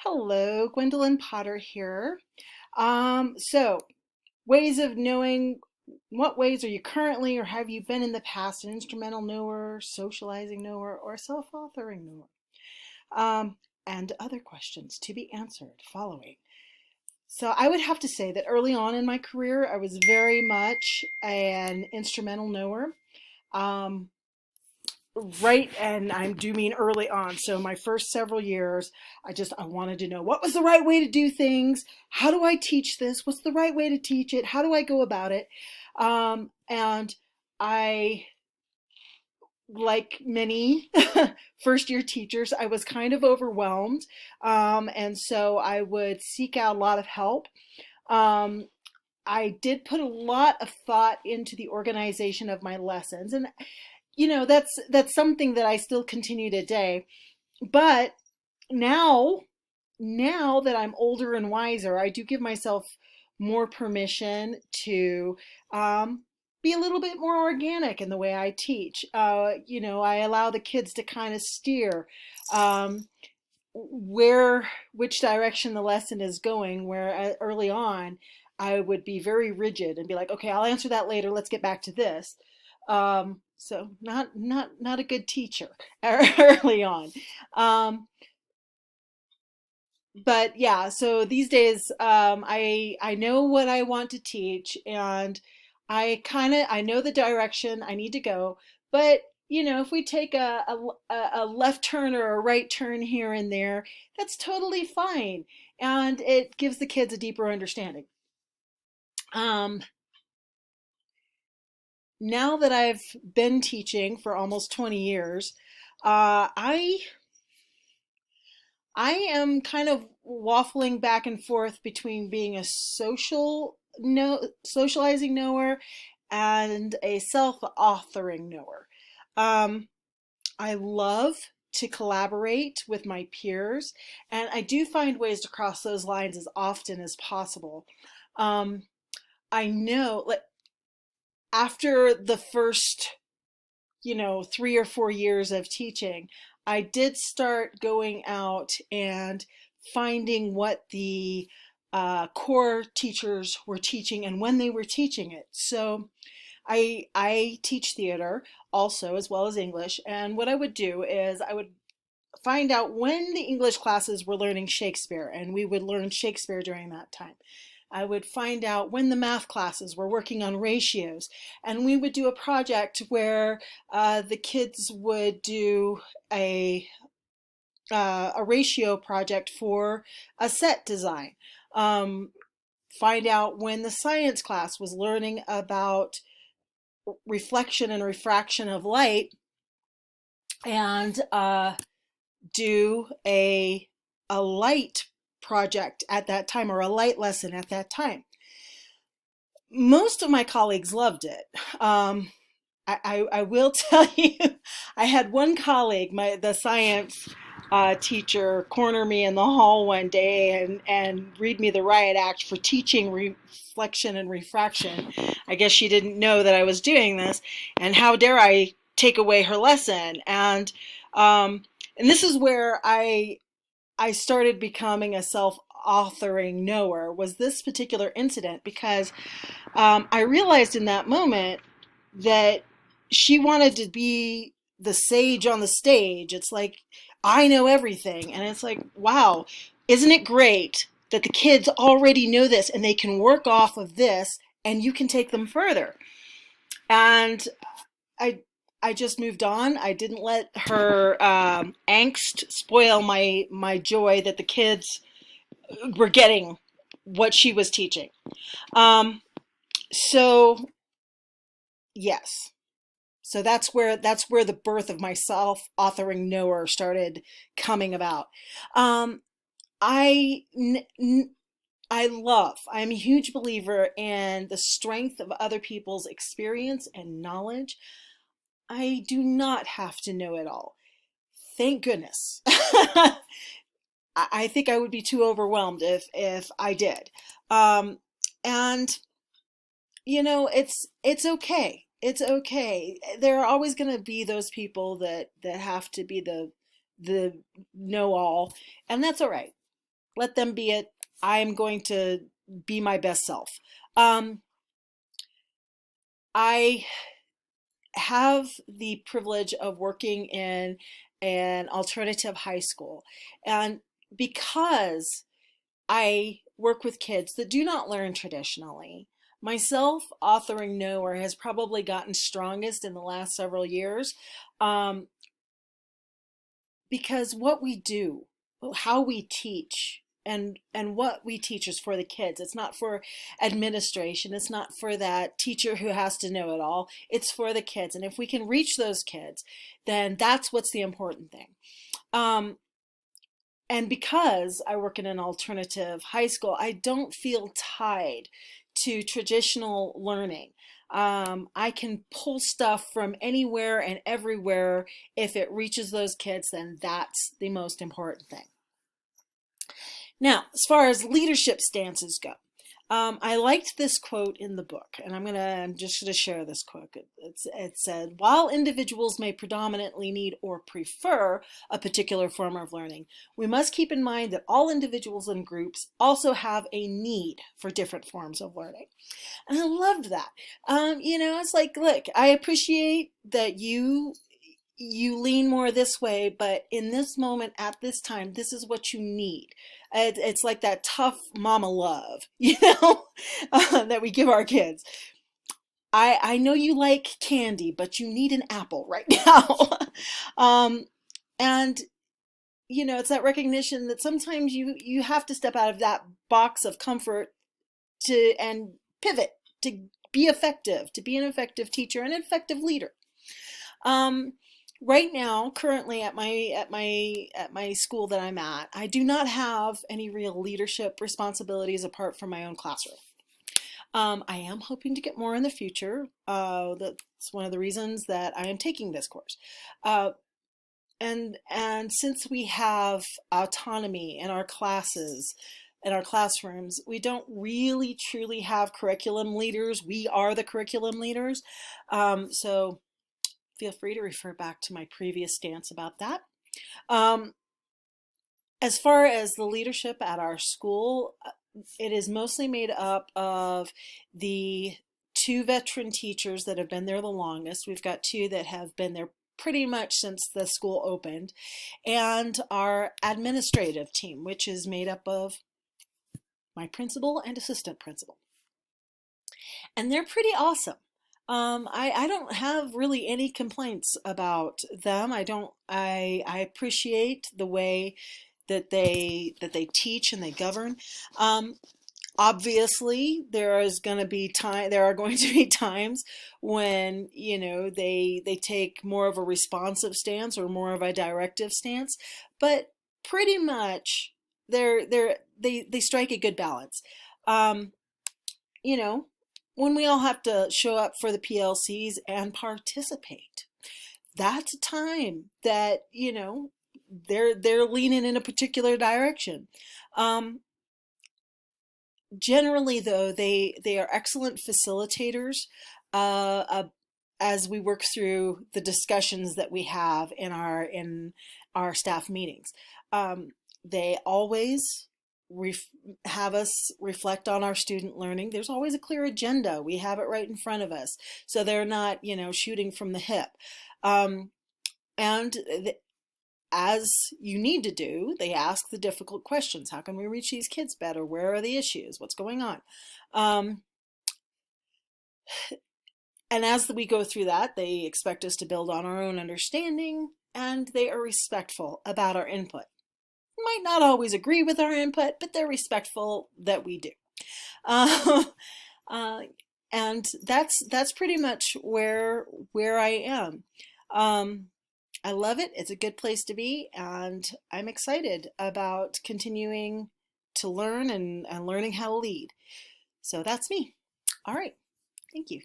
Hello, Gwendolyn Potter here. So ways of knowing what ways are you currently or have you been in the past an instrumental knower, socializing knower, or self-authoring knower? Um, and other questions to be answered following. So I would have to say that early on in my career, I was very much an instrumental knower. Um, right, and I do mean early on. So my first several years, I wanted to know what was the right way to do things. How do I teach this? What's the right way to teach it? How do I go about it? And I, like many first year teachers, I was kind of overwhelmed. And so I would seek out a lot of help. Um, I did put a lot of thought into the organization of my lessons, and that's something that I still continue today. But now now that I'm older and wiser, I do give myself more permission to be a little bit more organic in the way I teach. I allow the kids to kind of steer um, which direction the lesson is going. Where early on, I would be very rigid and be like, okay, I'll answer that later. Let's get back to this. So not a good teacher early on. Um, but yeah, so these days, I know what I want to teach, and I know the direction I need to go. But if we take a left turn or a right turn here and there, that's totally fine, and it gives the kids a deeper understanding. Um, Now that I've been teaching for almost 20 years, I am kind of waffling back and forth between being a socializing knower and a self-authoring knower. Um, I love to collaborate with my peers, and I do find ways to cross those lines as often as possible. Um, I know, like, after the first 3 or 4 years of teaching, I did start going out and finding what the core teachers were teaching and when they were teaching it. So I teach theater also as well as English, and what I would do is I would find out when the English classes were learning Shakespeare, and we would learn Shakespeare during that time. I would find out when the math classes were working on ratios, and we would do a project where the kids would do a a ratio project for a set design. Um, find out when the science class was learning about reflection and refraction of light, and do a light project at that time, or a light lesson at that time. Most of my colleagues loved it. I will tell you, I had one colleague, the science teacher, corner me in the hall one day and read me the riot act for teaching reflection and refraction. I guess she didn't know that I was doing this, and how dare I take away her lesson. And this is where I started becoming a self-authoring knower, was this particular incident, because I realized in that moment that she wanted to be the sage on the stage. It's like, I know everything. And it's like, wow, isn't it great that the kids already know this and they can work off of this and you can take them further? And I I just moved on. I didn't let her angst spoil my joy that the kids were getting what she was teaching. Um, so yes, so that's where the birth of my self-authoring knower started coming about. Um, I n- n- I'm a huge believer in the strength of other people's experience and knowledge. I do not have to know it all. Thank goodness. I think I would be too overwhelmed if I did. Um, and it's okay. It's okay. There are always going to be those people that have to be the know all, and that's all right. let them be it. I'm going to be my best self. Um, I have the privilege of working in an alternative high school. And because I work with kids that do not learn traditionally, myself authoring Nowhere has probably gotten strongest in the last several years. Um, because what we do, how we teach, and what we teach is for the kids. It's not for administration. It's not for that teacher who has to know it all. It's for the kids. And if we can reach those kids, then that's what's the important thing. Um, and because I work in an alternative high school, I don't feel tied to traditional learning. I can pull stuff from anywhere and everywhere. If it reaches those kids, then that's the most important thing. Now, as far as leadership stances go, I liked this quote in the book, and I'm just gonna share this quote. It said, "While individuals may predominantly need or prefer a particular form of learning, we must keep in mind that all individuals and groups also have a need for different forms of learning." And I loved that. It's like, look, I appreciate that you lean more this way, but in this moment, at this time, this is what you need. It's like that tough mama love, that we give our kids. I know you like candy, but you need an apple right now. um, and it's that recognition that sometimes you have to step out of that box of comfort and pivot to be effective, to be an effective teacher and an effective leader. Um, right now, currently at my school that I'm at, I do not have any real leadership responsibilities apart from my own classroom. I am hoping to get more in the future. That's one of the reasons that I am taking this course. Uh, and since we have autonomy in our classes, in our classrooms, we don't really truly have curriculum leaders. We are the curriculum leaders. So feel free to refer back to my previous stance about that. Um, as far as the leadership at our school, it is mostly made up of the two veteran teachers that have been there the longest. We've got two that have been there pretty much since the school opened, and our administrative team, which is made up of my principal and assistant principal. And they're pretty awesome. I don't have really any complaints about them. I appreciate the way that they teach and they govern. Um, Obviously there are going to be times when they take more of a responsive stance or more of a directive stance, but pretty much they strike a good balance. um, you know when we all have to show up for the PLCs and participate, that's a time that they're leaning in a particular direction. um, Generally, though, they are excellent facilitators, uh, uh, as we work through the discussions that we have in our staff meetings. They always ref have us reflect on our student learning. There's always a clear agenda. We have it right in front of us, so they're not shooting from the hip. Um, and as you need to do, they ask the difficult questions. How can we reach these kids better? Where are the issues? What's going on? Um, and as we go through that, they expect us to build on our own understanding, and they are respectful about our input. Might not always agree with our input, but they're respectful that we do. Uh, uh, and that's pretty much where I am. Um, I love it. It's a good place to be, and I'm excited about continuing to learn and learning how to lead. So that's me. All right. Thank you.